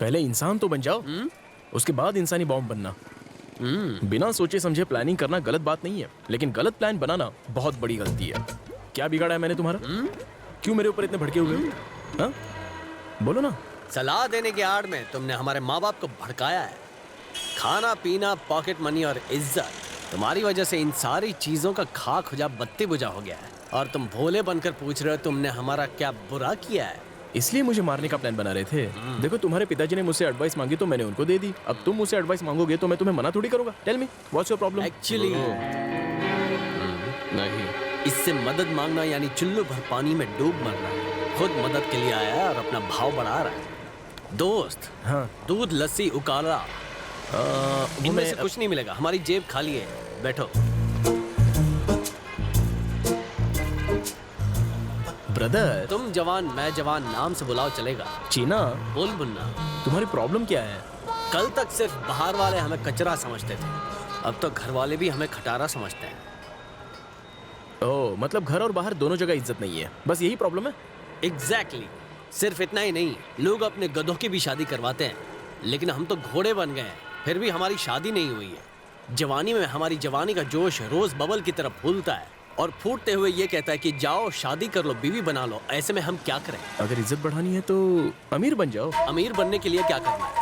पहले इंसान तो बन जाओ, उसके बाद इंसानी बॉम्ब बनना। बिना सोचे समझे प्लानिंग करना गलत बात नहीं है, लेकिन गलत प्लान बनाना बहुत बड़ी गलती है। क्या बिगाड़ा है मैंने तुम्हारा? क्यों मेरे ऊपर इतने भड़के हुए हो? हाँ? बोलो ना। सलाह देने की आड़ में तुमने हमारे माँ बाप को भड़काया है। खाना पीना, पॉकेट मनी और इज्जत, तुम्हारी वजह से इन सारी चीजों का खाक खुजा बत्ती बुझा हो गया है। और तुम भोले बनकर पूछ रहे हो तुमने हमारा क्या बुरा किया है। इसलिए मुझे मारने का प्लान बना रहे थे। देखो, तुम्हारे पिताजी ने मुझसे एडवाइस मांगी तो मैंने उनको दे दी। अब तुम मुझसे एडवाइस मांगोगे तो मैं तुम्हें मना थोड़ी करूंगा। Tell me, what's your problem? Actually नहीं, इससे मदद मांगना यानी चुल्लू भर पानी में डूब मरना। खुद मदद के लिए आया है और अपना भाव बढ़ा रहा है। दोस्त, हाँ, दूध लस्सी उकाला, इनमें से कुछ नहीं मिलेगा। हमारी जेब खाली है, बैठो। ब्रदर। तुम जवान मैं जवान, नाम से बुलाओ चलेगा। चीना, बोल मुन्ना, तुम्हारी प्रॉब्लम क्या है? कल तक सिर्फ बाहर वाले हमें कचरा समझते थे, अब तो घर वाले भी हमें खटारा समझते हैं। ओह, मतलब घर और बाहर दोनों जगह इज्जत नहीं है, बस यही प्रॉब्लम है? एग्जैक्टली। सिर्फ इतना ही नहीं, लोग अपने गधों की भी शादी करवाते हैं, लेकिन हम तो घोड़े बन गए हैं, फिर भी हमारी शादी नहीं हुई है। जवानी में हमारी जवानी का जोश रोज बबल की तरह फूलता है और फूटते हुए ये कहता है कि जाओ शादी कर लो, बीवी बना लो। ऐसे में हम क्या करें? अगर इज्जत बढ़ानी है तो अमीर बन जाओ। अमीर बनने के लिए क्या करना है?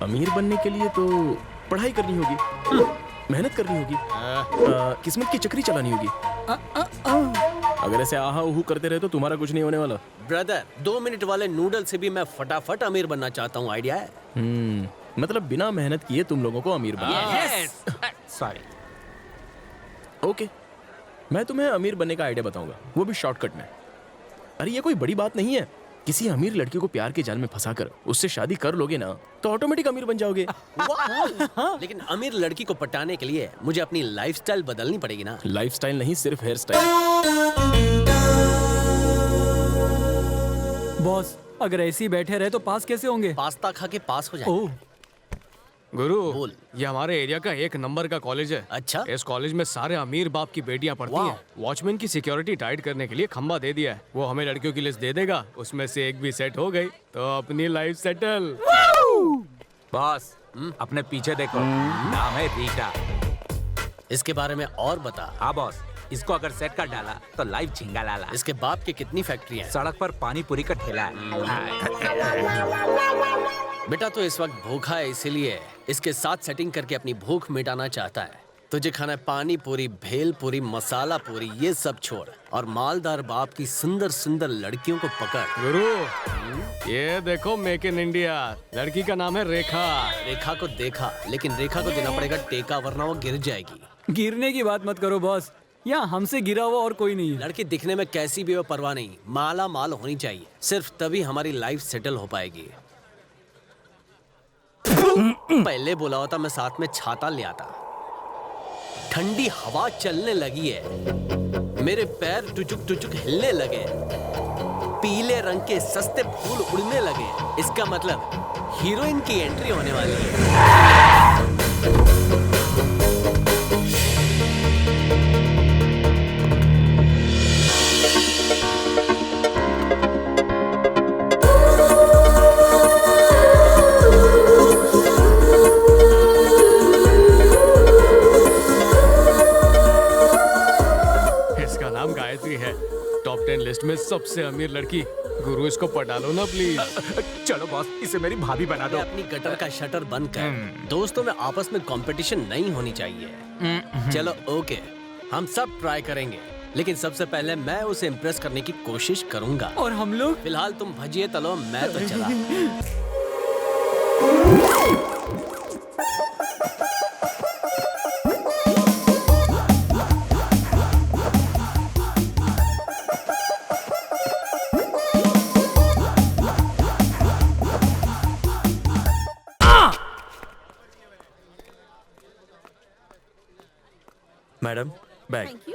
अमीर बनने के लिए तो पढ़ाई करनी होगी, मेहनत करनी होगी, किस्मत की चक्री चलानी होगी। अगर ऐसे आहा उहू करते रहे तो तुम्हारा कुछ नहीं होने वाला। ब्रदर, 2 मिनट वाले नूडल से भी मैं फटाफट अमीर बनना चाहता हूँ। आइडिया है? मतलब बिना मेहनत किए तुम लोगों को अमीर बनना। सॉरी। ओके, मैं तुम्हें अमीर बनने का आइडिया बताऊंगा, वो भी शॉर्टकट में। अरे ये कोई बड़ी बात नहीं है। किसी अमीर लड़की को प्यार के जाल में फंसाकर उससे शादी कर लोगे ना तो ऑटोमेटिक अमीर बन जाओगे। लेकिन अमीर लड़की को पटाने के लिए मुझे अपनी लाइफस्टाइल बदलनी पड़ेगी ना। लाइफस्टाइल नहीं, सिर्फ हेयर स्टाइल। बॉस, अगर ऐसे ही बैठे रहे तो पास कैसे होंगे? पास्ता खा के पास हो जाए। ओह, गुरु, बोल। ये हमारे एरिया का 1 नंबर का कॉलेज है। अच्छा? इस कॉलेज में सारे अमीर बाप की बेटियां पढ़ती वाह। हैं। वॉचमैन की सिक्योरिटी टाइट करने के लिए खंबा दे दिया है। वो हमें लड़कियों की लिस्ट दे देगा, उसमें से एक भी सेट हो गई तो अपनी लाइफ सेटल। बॉस, अपने पीछे देखो, नाम है रीटा। इसके बारे में और बता। हाँ बॉस, इसको अगर सेट कर डाला तो लाइव झिंगा लाला। इसके बाप की कितनी फैक्ट्रियां हैं? सड़क पर पानी पूरी का ठेला है। बेटा तो इस वक्त भूखा है, इसीलिए इसके साथ सेटिंग करके अपनी भूख मिटाना चाहता है। तुझे खाना है पानी पूरी, भेल पूरी, मसाला पूरी, ये सब छोड़ और मालदार बाप की सुंदर सुंदर लड़कियों को पकड़। गुरु, ये देखो मेक इन इंडिया। लड़की का नाम है रेखा। रेखा को देखा, लेकिन रेखा को देना पड़ेगा टेका, वरना वो गिर जाएगी। गिरने की बात मत करो बॉस, यहाँ हमसे गिरा हुआ और कोई नहीं है। लड़की दिखने में कैसी भी हो परवाह नहीं, माला माल होनी चाहिए। सिर्फ तभी हमारी लाइफ सेटल हो पाएगी। पहले बोला होता मैं साथ में छाता ले आता। ठंडी हवा चलने लगी है, मेरे पैर टुचुक टुचुक हिलने लगे, पीले रंग के सस्ते फूल उड़ने लगे। इसका मतलब हीरोइन की एंट्री होने वाली है। इसका नाम गायत्री है, टॉप 10 लिस्ट में सबसे अमीर लड़की। गुरु, इसको पटा लो ना प्लीज। चलो बॉस, इसे मेरी भाभी बना दो। अपनी गटर का शटर बंद कर। दोस्तों में आपस में कंपटीशन नहीं होनी चाहिए। चलो ओके, हम सब ट्राई करेंगे, लेकिन सबसे पहले मैं उसे इम्प्रेस करने की कोशिश करूंगा। और हम लोग? फिलहाल तुम भजिए तलो, मैं तो चला। Madam, bag. Thank you.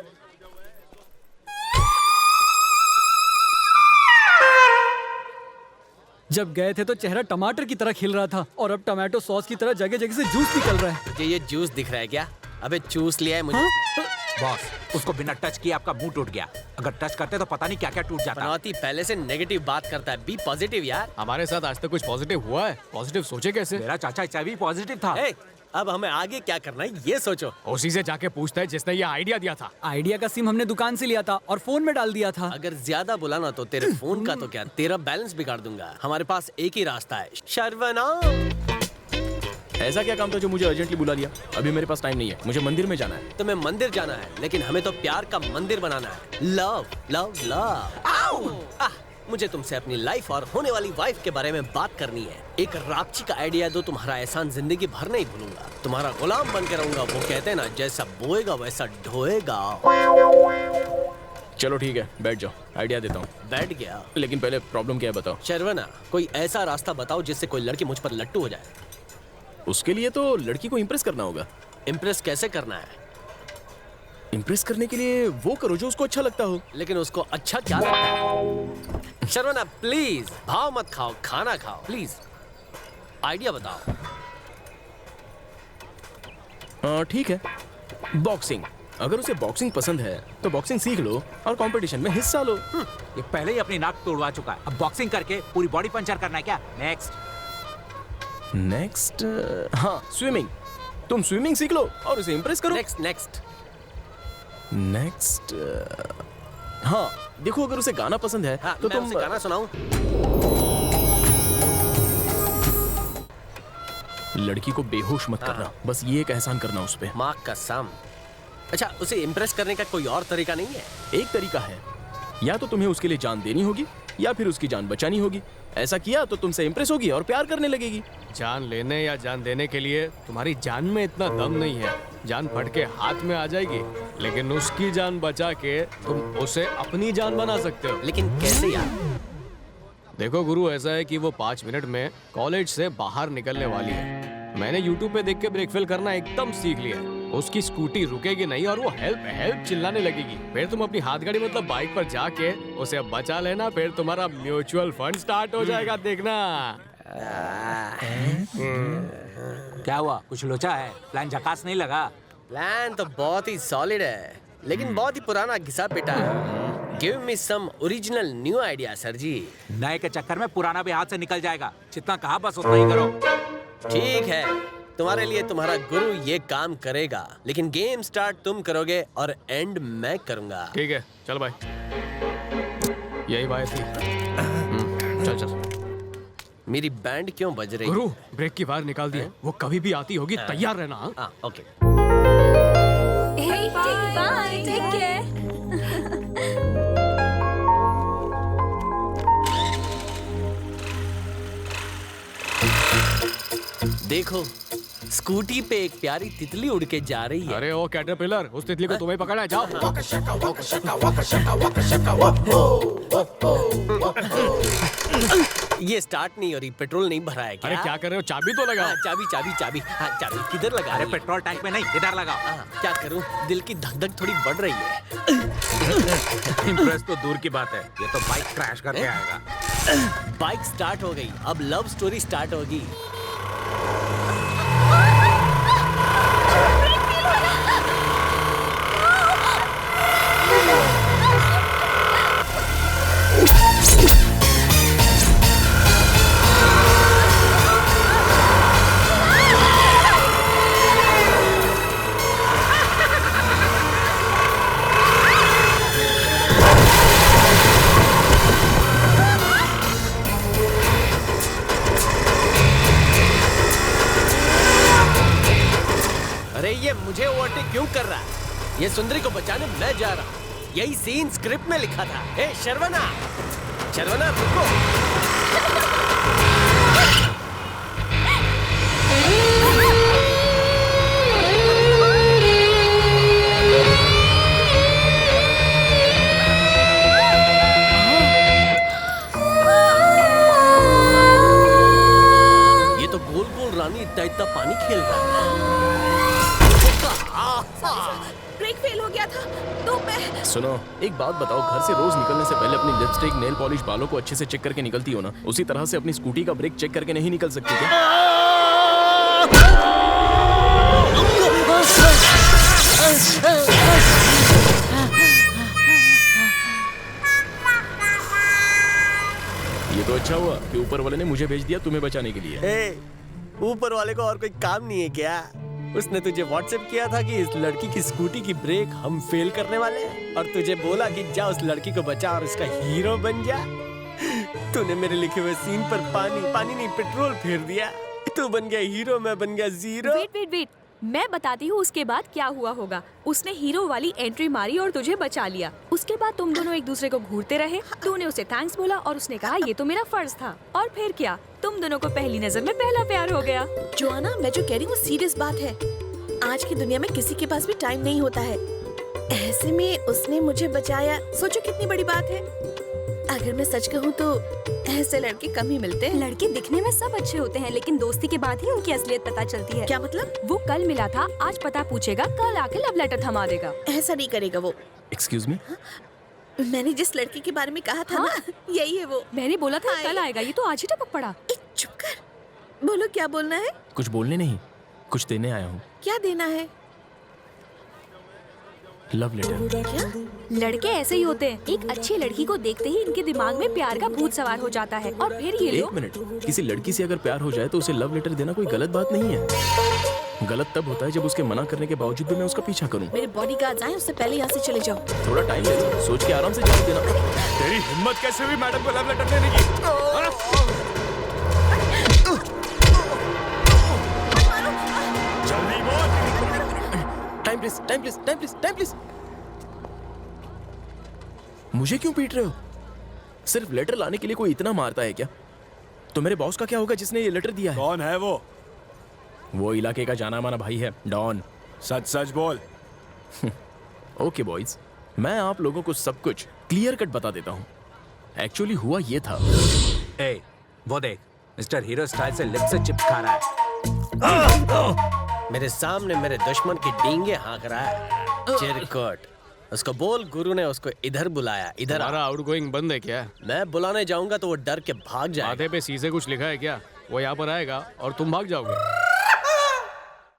जब गए थे तो चेहरा टमाटर की तरह खिल रहा था और अब टमाटो सॉस की तरह जगह जगह से जूस निकल रहा है। तुझे ये जूस दिख रहा है क्या? अबे चूस लिया है मुझे। बॉस, उसको बिना टच किए आपका मुंह टूट गया। अगर टच करते तो पता नहीं क्या क्या टूट जाता। पनौती पहले से नेगेटिव बात करता है, बी पॉजिटिव यार। हमारे साथ आज तक कुछ पॉजिटिव हुआ है? पॉजिटिव सोचे कैसे? मेरा चाचा HIV पॉजिटिव था। ए, अब हमें आगे क्या करना है ये सोचो। उसी से जाके पूछता है जिसने ये आइडिया दिया था। आइडिया का सिम हमने दुकान से लिया था और फोन में डाल दिया था। अगर ज्यादा बुलाना तो तेरे फोन का तो क्या, तेरा बैलेंस बिगाड़ दूंगा। हमारे पास एक ही रास्ता है, शर्वनाम। ऐसा क्या काम था जो मुझे अर्जेंटली बुला लिया? अभी मेरे पास टाइम नहीं है, मुझे मंदिर में जाना है। तुम्हें मंदिर जाना है, लेकिन हमें तो प्यार का मंदिर बनाना है। Love love love. मुझे तुमसे अपनी लाइफ और होने वाली वाइफ के बारे में बात करनी है। एक राक्षी का आइडिया दो, तुम्हारा एहसान जिंदगी भर नहीं भूलूंगा। तुम्हारा गुलाम बन के रहूंगा। वो कहते हैं ना, जैसा बोएगा वैसा ढोएगा। चलो ठीक है, बैठ जाओ, आइडिया देता हूँ। बैठ गया। लेकिन पहले प्रॉब्लम क्या है बताओ। शर्वना, कोई ऐसा रास्ता बताओ जिससे कोई लड़की मुझ पर लट्टू हो जाए। उसके लिए तो लड़की को इम्प्रेस करना होगा। इम्प्रेस कैसे करना है? इम्प्रेस करने के लिए वो करो जो उसको अच्छा लगता हो। लेकिन उसको अच्छा क्या लगता है? शर्वना प्लीज, भाव मत खाओ, खाना खाओ प्लीज। आइडिया बताओ। ठीक है, बॉक्सिंग। अगर उसे बॉक्सिंग पसंद है तो बॉक्सिंग सीख लो और कंपटीशन में हिस्सा लो। ये पहले ही अपनी नाक तोड़वा चुका है, अब बॉक्सिंग करके पूरी बॉडी पंचर करना है क्या? नेक्स्ट हाँ, स्विमिंग। तुम स्विमिंग सीख लो और उसे इम्प्रेस करो। नेक्स्ट नेक्स्ट हाँ, देखो अगर उसे गाना पसंद है हाँ, तो मैं तुम उसे गाना सुनाऊं? लड़की को बेहोश मत करना, बस ये एक एहसान करना उस पे। माँ कसम। अच्छा, उसे इम्प्रेस करने का कोई और तरीका नहीं है? एक तरीका है, या तो तुम्हें उसके लिए जान देनी होगी या फिर उसकी जान बचानी होगी। ऐसा किया तो तुमसे इम्प्रेस होगी और प्यार करने लगेगी। जान लेने या जान देने के लिए तुम्हारी जान में इतना दम नहीं है। जान फट के हाथ में आ जाएगी, लेकिन उसकी जान बचा के तुम उसे अपनी जान बना सकते हो। लेकिन कैसे यार? देखो गुरु, ऐसा है कि वो 5 मिनट में कॉलेज से बाहर निकलने वाली है। मैंने YouTube पे देख के ब्रेक फेल करना एकदम सीख लिया। उसकी स्कूटी रुकेगी नहीं और वो हेल्प हेल्प चिल्लाने लगेगी। फिर तुम अपनी हाथ गाड़ी मतलब बाइक पर जाके उसे बचा लेना, फिर तुम्हारा म्यूचुअल फंड स्टार्ट हो जाएगा, देखना। क्या हुआ, कुछ लोचा है? प्लान झकास नहीं लगा? प्लान तो बहुत ही सॉलिड है, लेकिन बहुत ही पुराना घिसा पिटा है। Give me some original new idea sir ji. नए के चक्कर में पुराना भी हाथ से निकल जाएगा। जितना कहा बस उतना ही करो। ठीक है, तुम्हारे लिए तुम्हारा गुरु ये काम करेगा, लेकिन गेम स्टार्ट तुम करोगे और एंड मैं करूंगा। ठीक है, चल भाई, यही बात थी। चल चल। मेरी बैंड क्यों बज रही गुरु, है? ब्रेक की वायर निकाल दी है, वो कभी भी आती होगी, तैयार रहना। हाँ? हाँ, okay. Hey, bye. Take care. देखो, स्कूटी पे एक प्यारी तितली उड़ के जा रही है। अरे ओ कैटरपिलर, उस तितली को तुम्हें पकड़ना है, जाओ। ये स्टार्ट नहीं हो रही, पेट्रोल नहीं भरा है क्या? अरे क्या कर रहे हो, चाबी तो लगाओ। हाँ, चाबी चाबी चाबी। हाँ, चाबी किधर लगा अरे रही है? पेट्रोल टैंक में नहीं, इधर लगा। हाँ, क्या करूं, दिल की धक धक थोड़ी बढ़ रही है। इम्प्रेस तो दूर की बात है, ये तो बाइक क्रैश करके आएगा। बाइक स्टार्ट हो गई, अब लव स्टोरी स्टार्ट होगी। अरे ये मुझे ओवरटेक क्यों कर रहा है? ये सुंदरी को बचाने मैं जा रहा हूँ। यही सीन स्क्रिप्ट में लिखा था। ए शर्वना, शर्वना रुको। ये तो गोल गोल रानी इतना इतना पानी खेल रहा है। ब्रेक फेल हो गया था तो मैं। सुनो, एक बात बताओ, घर से रोज निकलने से पहले अपनी लिपस्टिक, नेल पॉलिश, बालों को अच्छे से चेक करके निकलती हो ना? उसी तरह से अपनी स्कूटी का ब्रेक चेक करके नहीं निकल सकती क्या? तो अच्छा हुआ कि ऊपर वाले ने मुझे भेज दिया तुम्हें बचाने के लिए। ए, ऊपर वाले को और कोई काम नहीं है क्या? उसने तुझे व्हाट्सएप किया था कि इस लड़की की स्कूटी की ब्रेक हम फेल करने वाले हैं और तुझे बोला कि जा उस लड़की को बचा और उसका हीरो बन जा। तूने मेरे लिखे हुए सीन पर पानी नहीं पेट्रोल फेर दिया। तू बन गया हीरो, मैं बन गया जीरो। वेट वेट वेट, मैं बताती हूँ उसके बाद क्या हुआ होगा। उसने हीरो वाली एंट्री मारी और तुझे बचा लिया। उसके बाद तुम दोनों एक दूसरे को घूरते रहे। तूने उसे थैंक्स बोला और उसने कहा ये तो मेरा फर्ज था। और फिर क्या, तुम दोनों को पहली नजर में पहला प्यार हो गया। जोआना, मैं जो कह रही हूँ सीरियस बात है। आज की दुनिया में किसी के पास भी टाइम नहीं होता है। ऐसे में उसने मुझे बचाया, सोचो कितनी बड़ी बात है। अगर मैं सच कहूँ तो ऐसे लड़के कम ही मिलते हैं। लड़के दिखने में सब अच्छे होते हैं, लेकिन दोस्ती के बाद ही उनकी असलियत पता चलती है। क्या मतलब? वो कल मिला था, आज पता पूछेगा, कल आके लव लेटर थमा देगा। ऐसा नहीं करेगा वो। एक्सक्यूज मी, मैंने जिस लड़की के बारे में कहा था ना, यही है वो। मैंने बोला था कल आएगा, ये तो आज ही टपक पड़ा। चुप कर। बोलो क्या बोलना है? कुछ बोलने नहीं, कुछ देने आया हूँ। क्या देना है? Love letter. क्या? लड़के ऐसे ही होते हैं, एक अच्छी लड़की को देखते ही इनके दिमाग में प्यार का भूत सवार हो जाता है और फिर ये एक लोग। मिनट, किसी लड़की से अगर प्यार हो जाए तो उसे लव लेटर देना कोई गलत बात नहीं है। गलत तब होता है जब उसके मना करने के बावजूद भी मैं उसका पीछा करूं। मेरे बॉडीगार्ड्स आए, उससे पहले यहाँ से चले जाओ। थोड़ा टाइम ले, सोच के आराम से जवाब देना। तेरी हिम्मत कैसे हुई मैडम को लव लेटर देने की? जल्दी बोल। Time please, time please, time please, time please. मुझे क्यों पीट रहे हो? सिर्फ लेटर लाने के लिए कोई इतना मारता है क्या? तो मेरे बॉस का क्या होगा जिसने ये लेटर दिया है? कौन है वो? वो इलाके का जाना माना भाई है, डॉन। सच सच बोल। ओके बॉयज, मैं आप लोगों को सब कुछ क्लियर कट बता देता हूँ। एक्चुअली हुआ ये था। ए, वो देख, मिस्टर हीरो स्टाइल से लिप से चिपका रहा है। मेरे सामने मेरे दुश्मन की डींगे हाँक रहा है। चिरकुट, उसको बोल गुरु ने उसको इधर बुलाया। इधर आ। हमारा आउटगोइंग बंद है क्या? मैं बुलाने जाऊंगा तो वो डर के भाग जाएगा। माथे पे सीधे कुछ लिखा है क्या? वो यहाँ पर आएगा और तुम भाग जाओगे।